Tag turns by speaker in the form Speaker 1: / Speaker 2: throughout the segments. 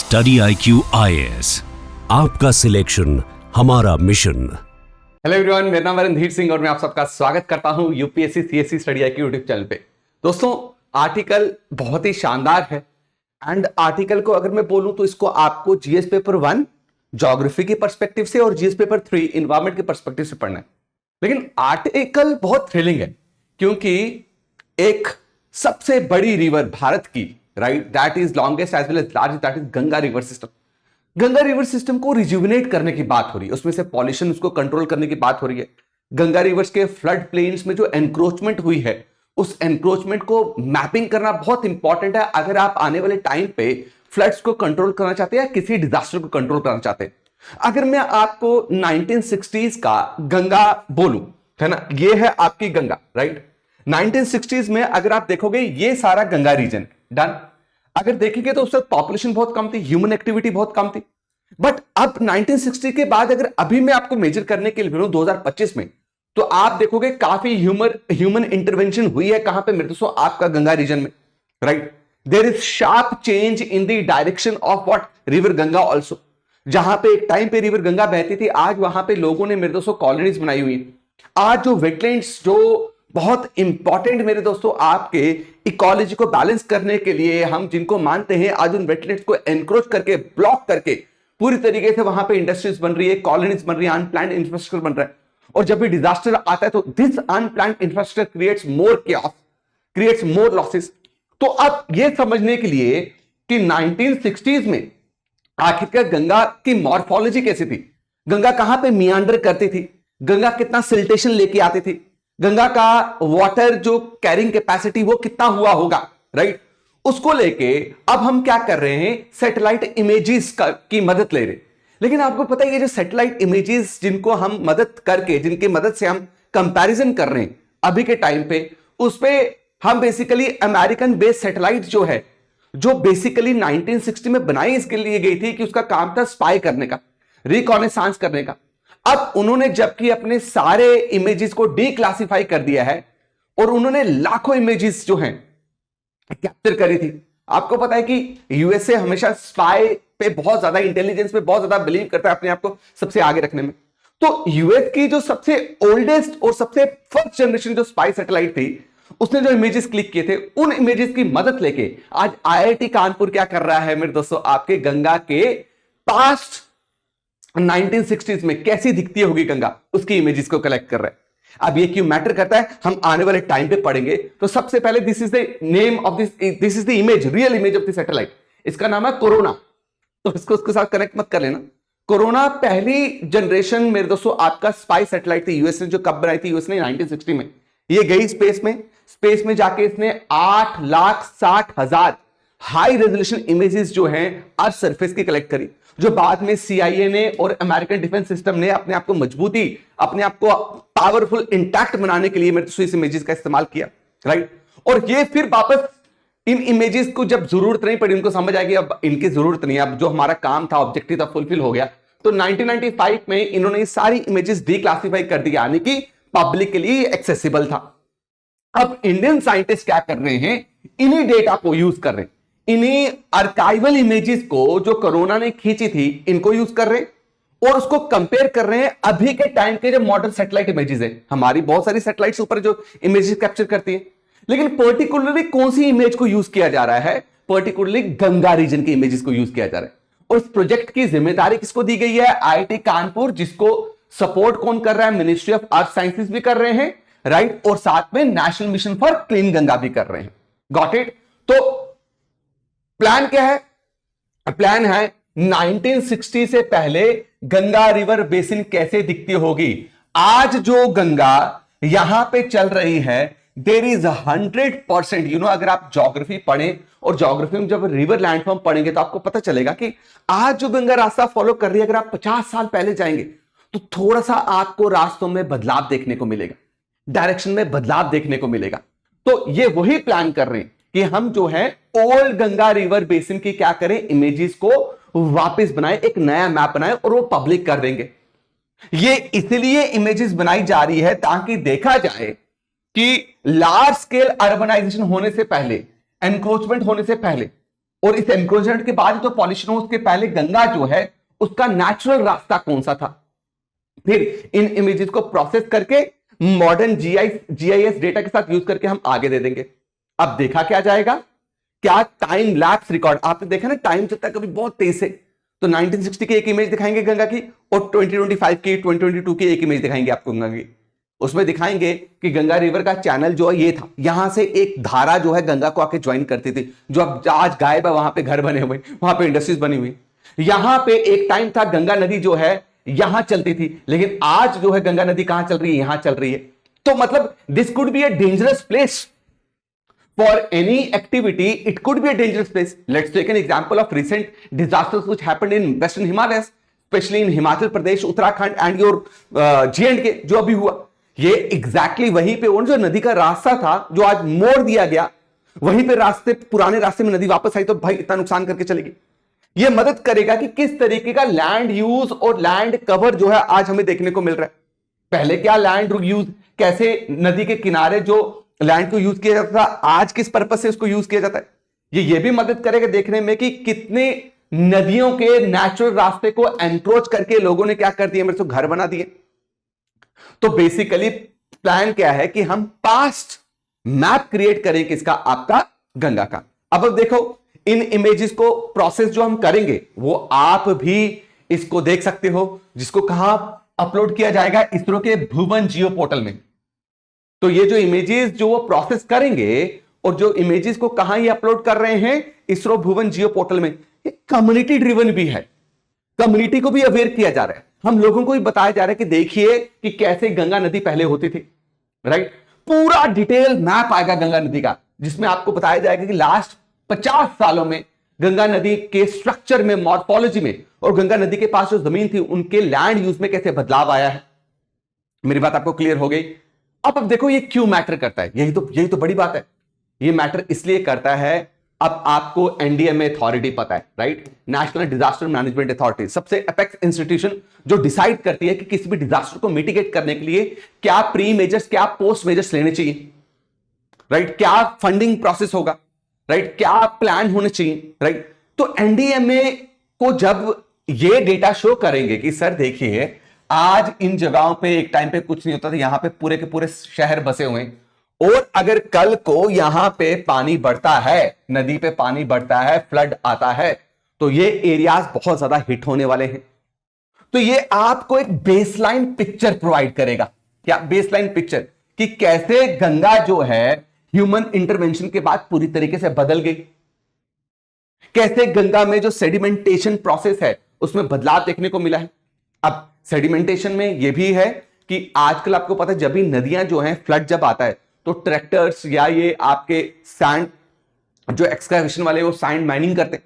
Speaker 1: Study IQ IAS, आपका selection हमारा mission.
Speaker 2: Hello everyone, मेरा नाम है रणधीर सिंह और मैं आप सबका स्वागत करता हूं UPSC CSC study IQ YouTube channel पे। दोस्तों, आर्टिकल बहुत ही शानदार है एंड आर्टिकल को अगर मैं बोलूं तो इसको आपको जीएस पेपर 1 ज्योग्राफी के पर्सपेक्टिव से और जीएस पेपर 3 एनवायरमेंट के पर्सपेक्टिव से पढ़ना है। लेकिन आर्टिकल बहुत थ्रिलिंग है क्योंकि एक सबसे बड़ी रिवर भारत की, right, that is longest as well as large, that is Ganga river system. Ganga river system को रिजुविनेट करने की बात हो रही है, उसमें से पॉल्यूशन उसको कंट्रोल करने की बात हो रही है। गंगा रिवर्स के फ्लड प्लेन्स में जो एनक्रोचमेंट हुई है उस एनक्रोचमेंट को मैपिंग करना बहुत इंपॉर्टेंट है अगर आप आने वाले टाइम पे फ्लड्स को कंट्रोल करना चाहते हैं या किसी डिजास्टर को कंट्रोल करना चाहते हैं। अगर मैं आपको 1960s का गंगा बोलूं, है ना, ये है आपकी गंगा, राइट। 1960s में अगर आप देखोगे ये सारा गंगा रीजन डन। अगर देखेंगे तो उस वक्त पॉपुलेशन बहुत कम थी, ह्यूमन एक्टिविटी बहुत कम थी। बट अब 1960 के बाद अगर अभी मैं आपको मेजर करने के लिए बोलूं 2025 में, तो आप देखोगे काफी ह्यूमन इंटरवेंशन हुई है। कहां पे मेरे दोस्तों? आपका गंगा रीजन में, right. There is sharp change in the direction of what river Ganga also. जहां पे एक टाइम पे रिवर गंगा बहती थी, आज वहां पे लोगों ने मेरे दोस्तों कॉलोनीज बनाई हुई। आज जो वेटलैंड्स जो बहुत इंपॉर्टेंट मेरे दोस्तों आपके इकोलॉजी को बैलेंस करने के लिए हम जिनको मानते हैं, आज उन वेटलैंड्स को एनक्रोच करके, ब्लॉक करके पूरी तरीके से वहां पे इंडस्ट्रीज बन रही है, कॉलोनीज बन रही है, अनप्लान्ड इंफ्रास्ट्रक्चर बन रहा है। और जब भी डिजास्टर आता है तो this unplanned infrastructure creates more chaos, creates more losses. तो अब यह समझने के लिए कि 1960s में आखिरकार गंगा की मॉर्फोलॉजी कैसी थी, गंगा कहां पे मियांडर करती थी, गंगा कितना सिल्टेशन लेके आती थी, गंगा का वाटर जो कैरिंग कैपेसिटी वो कितना हुआ होगा, राइट। उसको लेके अब हम क्या कर रहे हैं, सैटेलाइट इमेजेस की मदद ले रहे। लेकिन आपको पता है ये जो सैटेलाइट इमेजेस जिनको हम मदद करके, जिनकी मदद से हम कंपैरिजन कर रहे हैं अभी के टाइम पे, उस पे हम बेसिकली अमेरिकन बेस्ड सैटेलाइट जो है, जो बेसिकली 1960 में बनाई इसके लिए गई थी कि उसका काम था स्पाई करने का, रिकॉनेसांस करने का। अब उन्होंने जबकि अपने सारे इमेजेस को डीक्लासिफाई कर दिया है और उन्होंने लाखों इमेजेस जो हैं कैप्चर करी थी। आपको पता है कि यूएसए हमेशा स्पाई पे बहुत ज्यादा, इंटेलिजेंस पे बहुत ज्यादा बिलीव करता है, अपने आप को सबसे आगे रखने में। तो यूएस की जो सबसे ओल्डेस्ट और सबसे फर्स्ट जनरेशन जो स्पाई सैटेलाइट थी, उसने जो इमेजेस क्लिक किए थे, उन इमेजेस की मदद लेके आज आईआईटी कानपुर क्या कर रहा है मेरे दोस्तों, आपके गंगा के पास्ट 1960s में कैसी दिखती होगी गंगा, उसकी इमेजेस को कलेक्ट कर रहा है। अब ये क्यों मैटर करता है, हम आने वाले टाइम पे पढ़ेंगे। तो सबसे पहले this is the name of this is the image, real image of the satellite. इसका नाम है कोरोना। तो इसको उसके साथ कनेक्ट मत कर लेना। कोरोना पहली जनरेशन मेरे दोस्तों आपका स्पाई सैटेलाइट थी। यूएस ने जो कब बनाई थी, यूएस ने 1960 में। ये गई स्पेस में जाके इसने 8,60,000 हाई रेजोल्यूशन इमेजेस जो हैं अर्थ सरफेस की कलेक्ट करी, जो बाद में सीआईए ने और अमेरिकन डिफेंस सिस्टम ने अपने आप को मजबूती, अपने आप को पावरफुल इंटैक्ट बनाने के लिए मेरे दोस्तों इस इमेजेस का इस्तेमाल किया, राइट। और ये फिर वापस इन इमेजेस को जब जरूरत नहीं पड़ी, उनको समझ आएगी अब इनकी जरूरत नहीं है, अब जो हमारा काम था, ऑब्जेक्टिव था, फुलफिल हो गया। तो 1995 में इन्होंने ये सारी इमेजेस डीक्लासिफाई कर दी, यानी कि पब्लिक के लिए एक्सेसिबल था। अब इंडियन साइंटिस्ट क्या कर रहे हैं, इन्हीं डेटा को यूज कर रहे हैं, इन्हीं आर्काइवल इमेजेस को जो कोरोना ने खींची थी, इनको यूज कर रहे हैं और उसको कंपेयर कर रहे हैं अभी के टाइम के जो मॉडर्न सैटेलाइट इमेजेस है। हमारी बहुत सारी सैटेलाइट्स ऊपर जो इमेजेस कैप्चर करती है, लेकिन पर्टिकुलरली कौन सी इमेज को यूज किया जा रहा है, पर्टिकुलरली गंगा रीजन की इमेजेस को यूज किया जा रहा है। और इस प्रोजेक्ट की जिम्मेदारी किसको दी गई है, आईआईटी कानपुर, जिसको सपोर्ट कौन कर रहा है, मिनिस्ट्री ऑफ अर्थ साइंसेस भी कर रहे हैं, राइट, और साथ में national mission for clean Ganga भी कर रहे हैं। Got it. तो प्लान क्या है? प्लान है 1960 से पहले गंगा रिवर बेसिन कैसे दिखती होगी। आज जो गंगा यहां पे चल रही है, देयर इज 100%, अगर आप ज्योग्राफी पढ़ें और ज्योग्राफी में जब रिवर लैंडफॉर्म पढ़ेंगे तो आपको पता चलेगा कि आज जो गंगा रास्ता फॉलो कर रही है, अगर आप 50 साल पहले जाएंगे तो थोड़ा सा आपको रास्तों में बदलाव देखने को मिलेगा, डायरेक्शन में बदलाव देखने को मिलेगा। तो ये वही प्लान कर रहे हैं कि हम जो है ओल्ड गंगा रिवर बेसिन की क्या करें, इमेजेस को वापस बनाएं, एक नया मैप बनाएं और वो पब्लिक कर देंगे। ये इसलिए इमेजेस बनाई जा रही है ताकि देखा जाए कि लार्ज स्केल अर्बनाइजेशन होने से पहले, एनक्रोचमेंट होने से पहले और इस एनक्रोचमेंट के बाद जो पॉल्यूशन हो उसके पहले गंगा जो है उसका नेचुरल रास्ता कौन सा था। फिर इन इमेजेस को प्रोसेस करके मॉडर्न जीआईएस डेटा के साथ यूज करके हम आगे दे देंगे। अब देखा क्या जाएगा, क्या टाइम लैप्स रिकॉर्ड, आपने देखा ना टाइम चलता है कभी बहुत तेज से, तो 1960 की एक इमेज दिखाएंगे गंगा की और 2025 की 2022 की एक इमेज दिखाएंगे आपको गंगा की। उसमें दिखाएंगे कि गंगा रिवर का चैनल जो है ये था, यहां से एक धारा जो है गंगा को आके ज्वाइन करती थी, जो अब आज गायब है, वहां पे घर बने हुए, वहां पे इंडस्ट्रीज बनी हुई। यहां पे एक टाइम था गंगा नदी जो है यहां चलती थी, लेकिन आज जो है गंगा नदी कहां चल रही है, यहां चल रही है। तो मतलब this could be a dangerous place for any activity, it could be a dangerous place. Let's take an example of recent disasters which happened in western Himalayas, especially in Himachal Pradesh, Uttarakhand and your J&K जो अभी हुआ। ये exactly वहीं पे जो नदी का रास्ता था जो आज मोड़ दिया गया, वहीं पे रास्ते, पुराने रास्ते में नदी वापस आई तो भाई इतना नुकसान करके चलेगी। ये मदद करेगा कि किस तरीके का लैंड यूज और लैंड कवर जो है आज हमें देखने को मिल रहा है। पहले क्या लैंड यूज, कैसे नदी के किनारे जो लैंड को यूज किया जाता था, आज किस पर्पस से उसको यूज किया जाता है। ये भी मदद करेगा देखने में कि कितने नदियों के नेचुरल रास्ते को एनक्रोच करके लोगों ने क्या कर दिया, मेरे से घर बना दिए। तो बेसिकली प्लान क्या है कि हम पास्ट मैप क्रिएट करें किसका, आपका गंगा का। अब देखो इन इमेजेस को प्रोसेस जो हम करेंगे वो आप भी इसको देख सकते हो, जिसको कहां अपलोड किया जाएगा, इसरो के भुवन जियो पोर्टल में। तो ये जो इमेजेस जो वो प्रोसेस करेंगे और जो इमेजेस को कहां ये अपलोड कर रहे हैं, इसरो भुवन जियो पोर्टल में। ये कम्युनिटी ड्रिवन भी है, कम्युनिटी को भी अवेयर किया जा रहा है, हम लोगों को भी बताया जा रहा है कि देखिए कि कैसे गंगा नदी पहले होती थी, राइट। पूरा डिटेल मैप आएगा गंगा नदी का, जिसमें आपको बताया जाएगा कि लास्ट 50 सालों में गंगा नदी के स्ट्रक्चर में, मॉर्फोलॉजी में, और गंगा नदी के पास जो जमीन थी उनके लैंड यूज में कैसे बदलाव आया है। मेरी बात आपको क्लियर हो गई। अब देखो ये क्यों मैटर करता है, यही तो बड़ी बात है। ये मैटर इसलिए करता है, अब आपको एनडीएमए अथॉरिटी पता है, right, national disaster management authority, सबसे अपेक्स इंस्टीट्यूशन जो डिसाइड करती है कि किसी भी डिजास्टर को मिटिगेट करने के लिए क्या प्री मेजर्स, क्या पोस्ट मेजर्स लेने चाहिए, राइट, क्या फंडिंग प्रोसेस होगा, राइट, क्या प्लान होने चाहिए, राइट। तो एनडीएमए को जब ये डेटा शो करेंगे कि सर देखिए आज इन जगहों पे एक टाइम पे कुछ नहीं होता था, यहां पे पूरे के पूरे शहर बसे हुए हैं, और अगर कल को यहां पे पानी बढ़ता है, नदी पे पानी बढ़ता है, फ्लड आता है, तो ये एरियाज बहुत ज्यादा हिट होने वाले हैं। तो ये आपको एक बेसलाइन पिक्चर प्रोवाइड करेगा। क्या बेसलाइन पिक्चर, कि कैसे गंगा जो है ह्यूमन इंटरवेंशन के बाद पूरी तरीके से बदल गई, कैसे गंगा में जो सेडिमेंटेशन प्रोसेस है उसमें बदलाव देखने को मिला है। अब सेडिमेंटेशन में यह भी है कि आजकल आपको पता है जब भी नदियां जो हैं, फ्लड जब आता है तो ट्रैक्टर्स या ये आपके सैंड जो एक्सकैवेशन वाले वो सैंड माइनिंग करते हैं।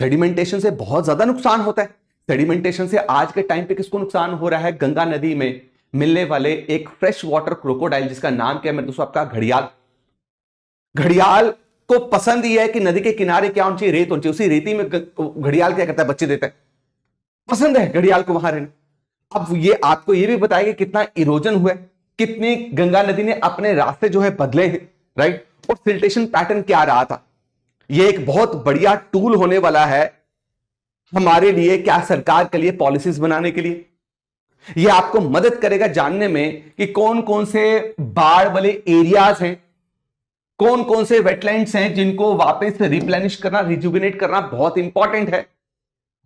Speaker 2: सेडिमेंटेशन से बहुत ज्यादा नुकसान होता है। सेडिमेंटेशन से आज के टाइम पे किसको नुकसान हो रहा है, गंगा नदी में मिलने वाले एक फ्रेश वाटर क्रोकोडाइल जिसका नाम क्या है मेरे दोस्तों, आपका घड़ियाल। घड़ियाल को पसंद ही है कि नदी के किनारे क्या होनी चाहिए, रेत होनी चाहिए, उसी रेती में घड़ियाल क्या करता है, बच्चे देता है। पसंद है घड़ियाल को वहां रहना। अब ये आपको ये भी बताएगा कितना इरोजन हुआ है, कितनी गंगा नदी ने अपने रास्ते जो है बदले हैं, राइट, और सिल्टेशन पैटर्न क्या रहा था। ये एक बहुत बढ़िया टूल होने वाला है हमारे लिए, क्या सरकार के लिए पॉलिसीज बनाने के लिए। यह आपको मदद करेगा जानने में कि कौन कौन से बाढ़ वाले एरियाज हैं, कौन कौन से वेटलैंड्स हैं जिनको वापस रिप्लेनिश करना, रिजुविनेट करना बहुत इंपॉर्टेंट है।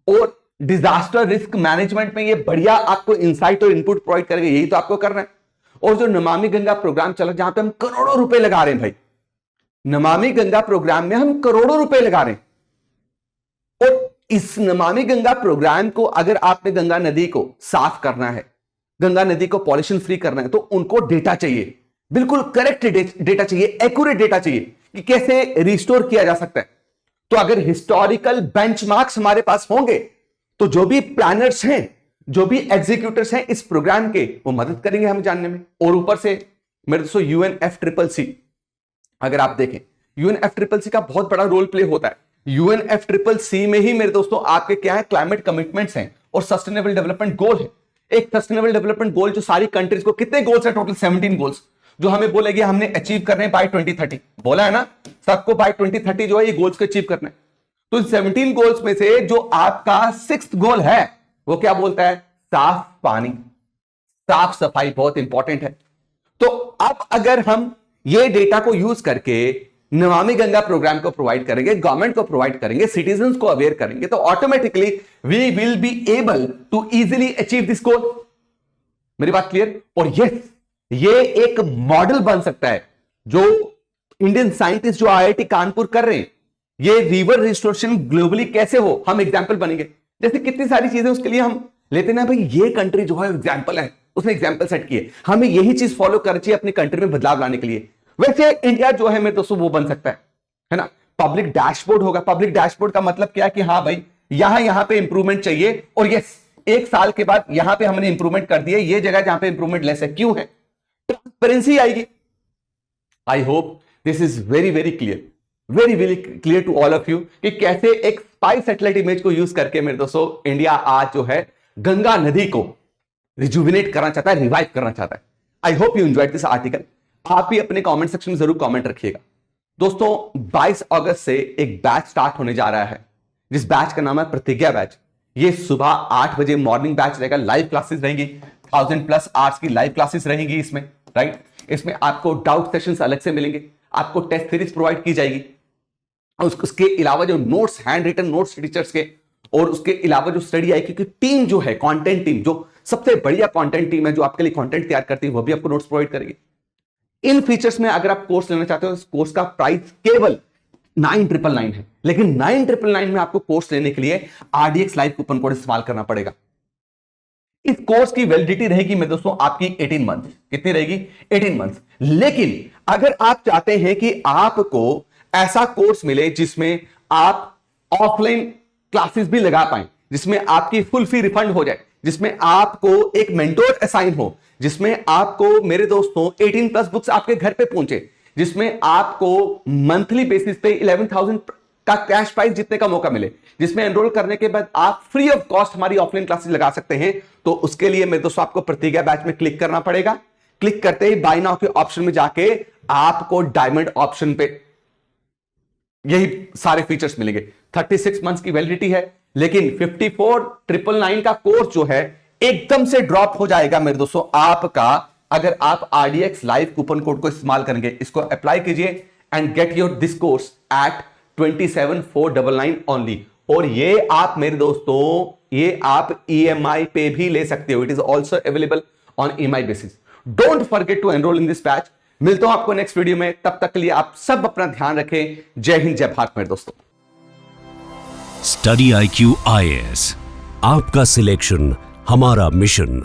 Speaker 2: और डिजास्टर रिस्क मैनेजमेंट में ये बढ़िया आपको इंसाइट और इनपुट प्रोवाइड करेगा, यही तो आपको करना है। और जो नमामि गंगा प्रोग्राम चला जहां पे हम करोड़ों रुपए लगा रहे हैं भाई, नमामि गंगा प्रोग्राम में हम करोड़ों रुपए लगा रहे हैं। और इस नमामि गंगा प्रोग्राम को अगर आपने गंगा नदी को साफ करना है, गंगा नदी को पॉल्यूशन फ्री करना है, तो उनको डेटा चाहिए, बिल्कुल करेक्ट डेटा चाहिए, एक्यूरेट डेटा चाहिए कि कैसे रिस्टोर किया जा सकता है। तो अगर हिस्टोरिकल बेंचमार्क्स हमारे पास होंगे तो जो भी प्लानर्स हैं, जो भी एग्जीक्यूटर्स हैं इस प्रोग्राम के, वो मदद करेंगे हमें जानने में। और ऊपर से मेरे दोस्तों UNFCCC अगर आप देखें, UNFCCC का बहुत बड़ा रोल प्ले होता है। UNFCCC में ही मेरे दोस्तों आपके क्या है, क्लाइमेट कमिटमेंट्स हैं और सस्टेनेबल डेवलपमेंट गोल है। एक सस्टेनेबल डेवलपमेंट गोल जो सारी कंट्रीज को, कितने गोल्स है टोटल, 17 गोल्स, जो हमें बोलेगी हमने अचीव करने बाय 2030, बोला है ना सबको बाय 2030 जो है ये गोल्स को अचीव करना है। तो इन 17 गोल्स में से जो आपका 6th गोल है वो क्या बोलता है? साफ पानी, साफ सफाई बहुत इंपॉर्टेंट है। तो अब अगर हम ये डेटा को यूज करके नमामि गंगा प्रोग्राम को प्रोवाइड करेंगे, गवर्नमेंट को प्रोवाइड करेंगे, सिटीजंस को अवेयर करेंगे, तो automatically we will be able to easily achieve this goal. मेरी बात क्लियर? और ये एक मॉडल बन सकता है जो इंडियन साइंटिस्ट जो आईआईटी कानपुर कर रहे हैं, ये रिवर रिस्टोरेशन ग्लोबली कैसे हो, हम एग्जांपल बनेंगे। जैसे कितनी सारी चीजें उसके लिए हम लेते ना, भाई ये कंट्री जो है एग्जांपल है, उसने एग्जांपल सेट किए, हमें यही चीज फॉलो करनी चाहिए अपनी कंट्री में बदलाव लाने के लिए। वैसे इंडिया जो है मेरे दोस्तों वो बन सकता है ना। पब्लिक डैशबोर्ड होगा। पब्लिक डैशबोर्ड का मतलब क्या है कि हाँ भाई यहां पे इंप्रूवमेंट चाहिए, और यस एक साल के बाद यहां पे हमने इंप्रूवमेंट कर दिया, ये जगह जहां पे इंप्रूवमेंट लेस है, क्यों है? ट्रांसपेरेंसी आएगी। I hope this is very very clear, very very clear to all of you कि कैसे एक स्पाई सैटेलाइट इमेज को यूज करके मेरे दोस्तों इंडिया आज जो है गंगा नदी को रिजुविनेट करना चाहता है, रिवाइव करना चाहता है। I hope you enjoyed this article. आप भी अपने कमेंट सेक्शन में जरूर कमेंट रखिएगा। दोस्तों 22 अगस्त से एक बैच स्टार्ट होने जा रहा है, जिस बैच का नाम है प्रतिज्ञा बैच। ये सुबह 8 बजे मॉर्निंग बैच रहेगा, लाइव क्लासेस रहेंगी, 1000+ आवर्स की लाइव क्लासेस रहेंगी इसमें, राइट। इसमें आपको डाउट सेशंस अलग से मिलेंगे, आपको टेस्ट सीरीज प्रोवाइड की जाएगी, उसके अलावा जो notes, hand written notes teachers के, और उसके अलावा जो स्टडी आई की टीम जो है, कंटेंट टीम, जो सबसे बढ़िया कंटेंट टीम है जो आपके लिए कंटेंट तैयार करती है, वो भी आपको नोट्स प्रोवाइड करेगी। इन फीचर्स में अगर आप कोर्स लेना चाहते हो, इस कोर्स का प्राइस केवल 9999 है, लेकिन 9999 में आपको कोर्स लेने के लिए RDX लाइव कूपन कोड इस्तेमाल करना पड़ेगा। इस कोर्स की वैलिडिटी रहेगी मेरे दोस्तों आपकी 18 मंथ। कितनी रहेगी? 18 मंथ। लेकिन अगर आप चाहते हैं कि आपको ऐसा कोर्स मिले जिसमें आप ऑफलाइन क्लासेस भी लगा पाए, जिसमें आपकी फुल फी रिफंड हो जाए, जिसमें आपको एक मेंटोर असाइन हो, जिसमें आपको मेरे दोस्तों 18+ बुक्स आपके घर पे पहुंचे, जिसमें आपको मंथली बेसिस पे 11,000 का कैश प्राइस जीतने का मौका मिले, जिसमें एनरोल करने के बाद आप फ्री ऑफ कॉस्ट हमारी ऑफलाइन क्लासेस लगा सकते हैं, तो उसके लिए मेरे दोस्तों आपको प्रतिज्ञा बैच में क्लिक करना पड़ेगा। क्लिक करते ही बाय नाउ के ऑप्शन में जाके आपको डायमंड ऑप्शन पे यही सारे फीचर्स मिलेंगे। 36 मंथ्स की वैलिडिटी है, लेकिन 54,999 का कोर्स जो है एकदम से ड्रॉप हो जाएगा मेरे दोस्तों आपका, अगर आप RDX लाइव कूपन कोड को इस्तेमाल करेंगे। इसको अप्लाई कीजिए and get your this course eight 27,499 only. और ये आप मेरे दोस्तों, ये आप EMI पे भी ले सकते हो। It is also available on EMI basis. Don't forget to enroll in this batch. मिलता हूं आपको नेक्स्ट वीडियो में, तब तक के लिए आप सब अपना ध्यान रखें। जय हिंद, जय भारत मेरे दोस्तों।
Speaker 1: स्टडी IQ IAS, आपका सिलेक्शन हमारा मिशन।